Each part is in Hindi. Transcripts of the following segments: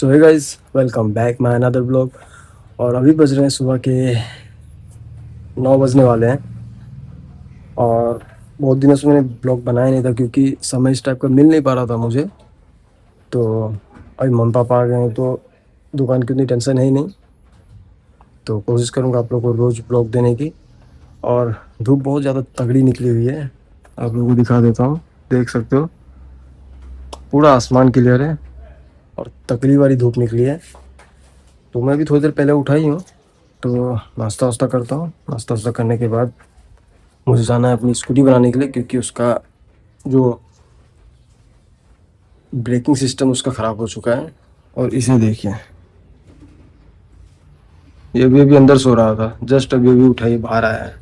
So hey guys, welcome back my another blog. और अभी बज रहे हैं सुबह के 9 बजने वाले हैं। और बहुत दिनों से मैंने ब्लॉग बनाया नहीं था क्योंकि समय इस टाइप का मिल नहीं पा रहा था मुझे। तो अभी मम्मी पापा आ गए हैं तो दुकान की उतनी टेंशन है ही नहीं। तो कोशिश करूँगा आप लोग को रोज़ ब्लॉग देने की। और धूप बहुत ज़्यादा तगड़ी निकली हुई है, आप लोगों को दिखा देता हूँ। देख सकते हो पूरा आसमान क्लियर है और तगड़ी वाली धूप निकली है। तो मैं भी थोड़ी देर पहले उठा ही हूँ, तो नाश्ता वास्ता करता हूँ। नाश्ता वास्ता करने के बाद मुझे जाना है अपनी स्कूटी बनाने के लिए, क्योंकि उसका जो ब्रेकिंग सिस्टम उसका ख़राब हो चुका है। और इसे देखिए, ये भी अभी अंदर सो रहा था, जस्ट अभी अभी उठा ही बाहर आया है।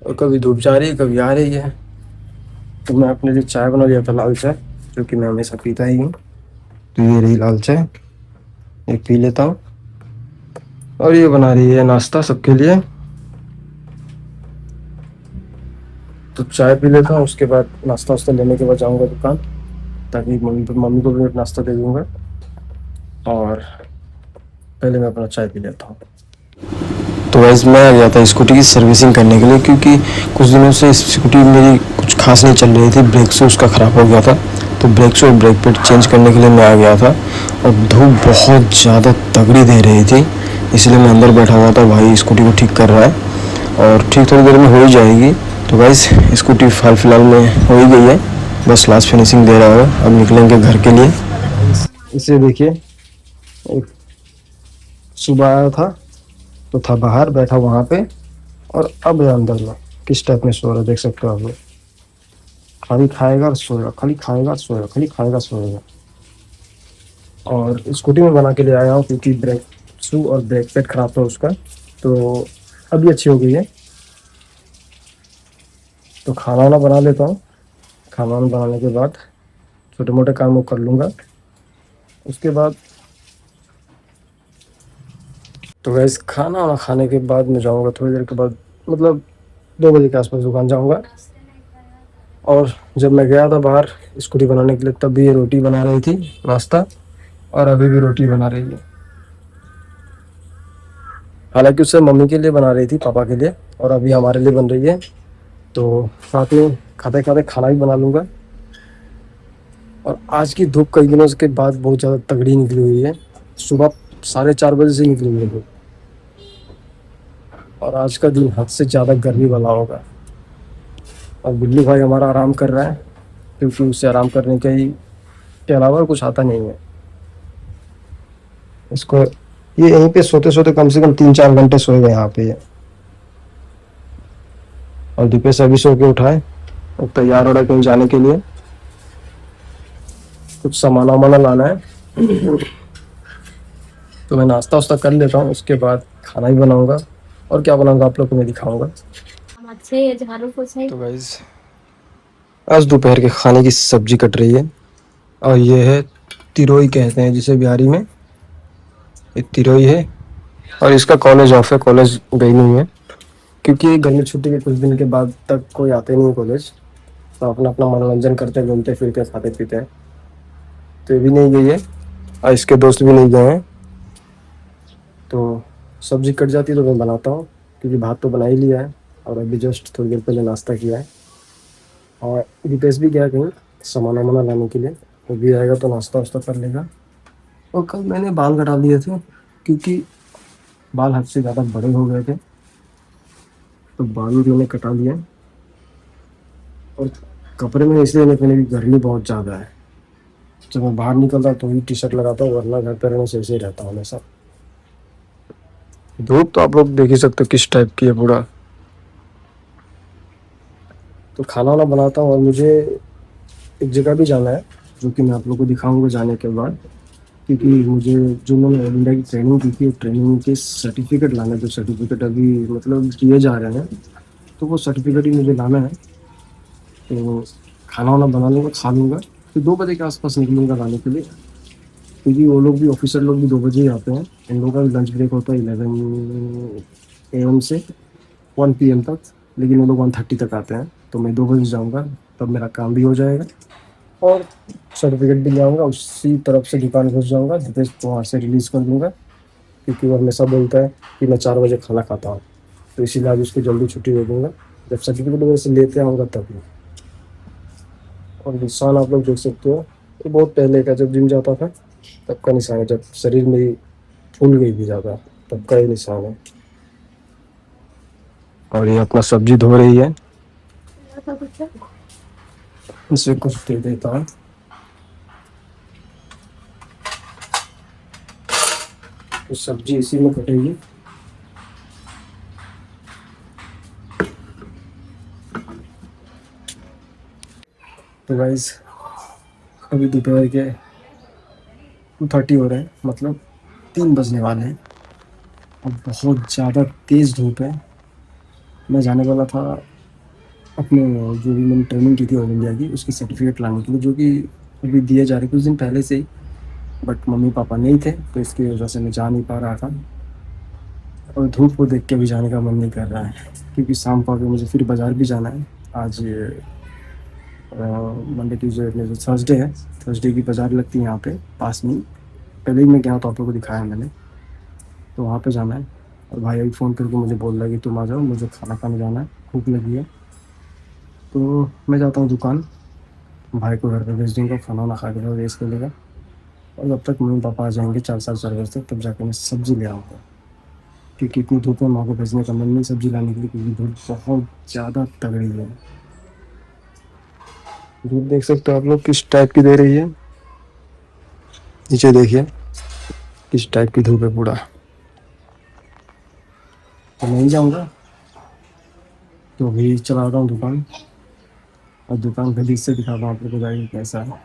और कभी धूप जा रही है कभी आ रही है। तो मैं अपने लिए चाय बना लिया था, लाल चाय, जो कि मैं हमेशा पीता ही हूँ। तो ये रही लाल चाय, एक पी लेता हूँ। और ये बना रही है नाश्ता सबके लिए। तो चाय पी लेता हूँ, उसके बाद नाश्ता वास्ता लेने के बाद जाऊँगा दुकान, ताकि मम्मी को भी नाश्ता दे दूँगा। और पहले मैं अपना चाय पी लेता हूँ। तो वैसे मैं आ गया था स्कूटी की सर्विसिंग करने के लिए, क्योंकि कुछ दिनों से स्कूटी मेरी कुछ खास नहीं चल रही थी, ब्रेक से उसका ख़राब हो गया था। तो ब्रेक से और ब्रेक पैड चेंज करने के लिए मैं आ गया था। और धूप बहुत ज़्यादा तगड़ी दे रही थी, इसलिए मैं अंदर बैठा हुआ था। भाई स्कूटी को ठीक कर रहा है और ठीक थोड़ी देर में हो ही जाएगी। तो गाइस स्कूटी फिलहाल में हो ही गई है, बस लास्ट फिनिशिंग दे रहा है। अब निकलेंगे घर के लिए। इसे देखिए, एक सुबह आया था तो था बाहर बैठा वहाँ पे, और अब है अंदर में। किस टाइप में सो रहा है देख सकते हो आप लोग। खाली खाएगा और सोएगा, खाली खाएगा सोएगा, खाली खाएगा सोएगा। और स्कूटी में बना के ले आया हूँ क्योंकि ब्रेक शू और ब्रेक पैड खराब था उसका। तो अभी अच्छी हो गई है। तो खाना वाना बना लेता हूँ। खाना वाना बनाने के बाद छोटे मोटे काम वो कर लूँगा। उसके बाद तो वैसे खाना वाना खाने के बाद मैं जाऊँगा थोड़ी देर के बाद, मतलब 2 बजे के आसपास दुकान जाऊँगा। और जब मैं गया था बाहर स्कूटी बनाने के लिए, तब भी ये रोटी बना रही थी नाश्ता, और अभी भी रोटी बना रही है। हालांकि उससे मम्मी के लिए बना रही थी, पापा के लिए, और अभी हमारे लिए बन रही है। तो साथ में खाते खाते खाना भी बना लूँगा। और आज की धूप कई दिनों के बाद बहुत ज़्यादा तगड़ी निकली हुई है। सुबह 4:30 बजे से निकली हुई है धूप। और आज का दिन हद से ज़्यादा गर्मी वाला होगा। और बिल्लू भाई हमारा आराम कर रहा है, क्योंकि उसे आराम करने के अलावा कुछ आता नहीं है इसको। ये यहीं पे सोते सोते कम से कम 3-4 घंटे सोएगा यहाँ पे ये। और दीपेश अभी सो के उठा है, अब तैयार हो रहा है कहीं जाने के लिए। कुछ सामान वामान लाना है। तो मैं नाश्ता वास्ता कर लेता हूँ, उसके बाद खाना भी बनाऊंगा। और क्या बनाऊंगा आप लोग को मैं दिखाऊंगा। तो गाइस आज दोपहर के खाने की सब्जी कट रही है, और ये है तिरोई कहते हैं जिसे बिहारी में। ये तिरोई है। और इसका कॉलेज ऑफ है, कॉलेज गई नहीं है, क्योंकि गर्मी छुट्टी के कुछ दिन के बाद तक कोई आते नहीं है कॉलेज। तो अपना अपना मनोरंजन करते घूमते फिरते खाते पीते हैं। तो ये भी नहीं गई है और इसके दोस्त भी नहीं गए हैं। तो सब्जी कट जाती है तो मैं बनाता हूँ, क्योंकि भात तो बना ही लिया है। और अभी जस्ट थोड़ी देर पहले नाश्ता किया है। और रितेश भी गया कहीं सामान वामान लाने के लिए, वो भी आएगा तो नाश्ता वास्ता कर लेगा। और कल मैंने बाल कटा लिए थे, क्योंकि बाल हद से ज़्यादा बड़े हो गए थे, तो बाल भी मैंने कटा लिए। और कपड़े में इसलिए नहीं पहने कि गर्मी बहुत ज़्यादा है। जब मैं बाहर निकलता तो ही टी शर्ट लगाता हूँ, वरना घर पर रहने से ऐसे ही रहता हूँ हमेशा। धूप तो आप लोग देख ही सकते हो किस टाइप की है पूरा। तो खाना वाना बनाता हूँ, और मुझे एक जगह भी जाना है, जो कि मैं आप लोग को दिखाऊंगा जाने के बाद। क्योंकि मुझे जो मैंने ऑल इंडिया की ट्रेनिंग की थी, ट्रेनिंग के सर्टिफिकेट लाना है। जो सर्टिफिकेट अभी मतलब दिए जा रहे हैं, तो वो सर्टिफिकेट ही मुझे लाना है। तो खाना वाना बना लूँगा, खा लूँगा, फिर 2 बजे के आसपास निकलूँगा लाने के लिए। क्योंकि वो लोग भी, ऑफिसर लोग भी 2 बजे ही आते हैं। इन लोगों का भी लंच ब्रेक होता है 11 AM से 1 PM तक, लेकिन वो लोग 1:30 तक आते हैं। तो मैं 2 बजे जाऊँगा, तब मेरा काम भी हो जाएगा। और सर्टिफिकेट भी ले आऊँगा, उसी तरफ से दुकान घुस जाऊँगा, दीपेश को वहाँ से रिलीज़ कर दूँगा, क्योंकि वो हमेशा बोलता है कि मैं 4 बजे खाना खाता हूँ, तो इसीलिए आज उसको जल्दी छुट्टी दे दूँगा, जब सर्टिफिकेट वगैरह से लेते आऊँगा तभी। और निशान आप लोग देख सकते हो, ये बहुत पहले का, जब जिम जाता था तब का निशान है, जब शरीर मेरी फूल गई थी ज़्यादा, तब का ये निशान है। और ये अपना सब्जी धो रही है, इसे कुछ दे देता हूँ। तो सब्जी इसी में कटेगी। तो गाइस अभी दोपहर के 2:30 हो रहे हैं, मतलब 3 बजने वाले हैं, और बहुत ज़्यादा तेज़ धूप है। मैं जाने वाला था अपने, जो भी मैंने ट्रेनिंग की थी ऑल इंडिया की, उसकी सर्टिफिकेट लाने के लिए, जो कि अभी दिए जा रहे कुछ दिन पहले से ही, बट मम्मी पापा नहीं थे, तो इसकी वजह से मैं जा नहीं पा रहा था। और धूप को देख के भी जाने का मन नहीं कर रहा है, क्योंकि शाम को अभी मुझे फिर बाज़ार भी जाना है। आज मंडे ट्यूजडे जो थर्सडे है, थर्सडे की बाज़ार लगती है यहाँ पे पास में। पहले ही मैं गया तो आप लोगों को दिखाया मैंने, तो वहाँ पे जाना है। और भाई अभी फ़ोन करके मुझे बोल रहा है कि तुम आ जाओ, मुझे खाना खाने जाना है, भूख लगी है। तो मैं जाता हूँ दुकान, भाई को घर पे भेज दूँगा, खाना वाना खा के वो रेस्ट कर लेगा, और जब तक मम्मी पापा आ जाएंगे 4 साढ़े 4 बजे तक, तब जाके मैं सब्ज़ी ले आऊँगा, क्योंकि इतनी धूप में माँ को भेजने का मन नहीं सब्ज़ी लाने के लिए, क्योंकि धूप बहुत ज़्यादा तगड़ी है। धूप देख सकते हो आप लोग किस टाइप की दे रही है, नीचे देखिए किस टाइप की धूप है पूरा। तो नहीं जाऊँगा, तो अभी चला रहा हूँ दुकान, और दुकान गली से दिखा रहा हूँ आप लोग को जाएगी कैसा है।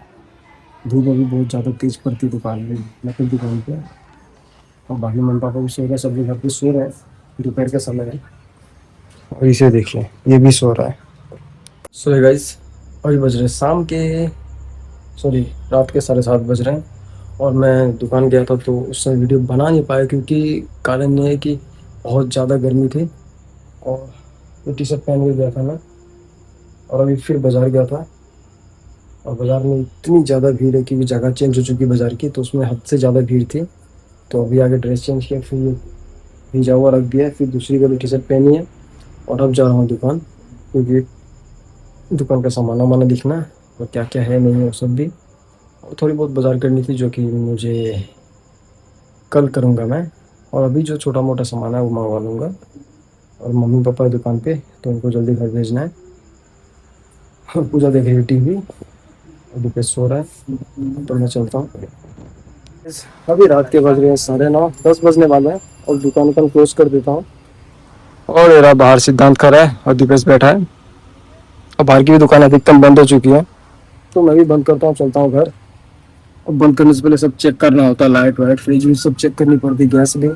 धूप अभी बहुत ज़्यादा तेज़ पड़ती है दुकान में, मतलब दुकान पे। और बाकी मम्मी पापा भी सो रहे, सब लोग घर पे सो रहे हैं, दोपहर का समय है। और इसे देखिए ये भी सो रहा है। सो गाइस अभी बज रहे शाम के, सॉरी रात के 7:30 बज रहे हैं, और मैं दुकान गया था तो उस समय वीडियो बना नहीं पाया, क्योंकि कारण ये है कि बहुत ज़्यादा गर्मी थी, और ये टी शर्ट पहन के गया था मैं। और अभी फिर बाज़ार गया था, और बाज़ार में इतनी ज़्यादा भीड़ है, क्योंकि जगह चेंज हो चुकी है बाज़ार की, तो उसमें हद से ज़्यादा भीड़ थी। तो अभी आगे ड्रेस चेंज किया, फिर भिजा हुआ रख दिया है, फिर दूसरी वाली टी शर्ट पहनी है, और अब जा रहा हूँ दुकान, क्योंकि दुकान का सामान वामान दिखना है, और क्या क्या है नहीं है वो सब भी, और थोड़ी बहुत बाज़ार करनी थी, जो कि मुझे कल करूँगा मैं। और अभी जो छोटा मोटा सामान है वो मंगवा लूँगा। और मम्मी पापा है दुकान पे, तो उनको जल्दी घर भेजना है। और पूजा देख रही है टीवी, और दीपेश सो रहा है, तो मैं चलता हूँ। अभी रात के बज रहे हैं 9:30, 10 बजने वाले हैं, और दुकान क्लोज कर देता हूँ। और मेरा बाहर सिद्धांत खड़ा है, और दीपेश बैठा है, और बाहर की भी दुकान अधिकतम बंद हो चुकी है, तो मैं भी बंद करता हूँ, चलता हूँ घर। और बंद करने से पहले सब चेक करना होता है, लाइट वाइट फ्रिज भी सब चेक करनी पड़ती, गैस भी।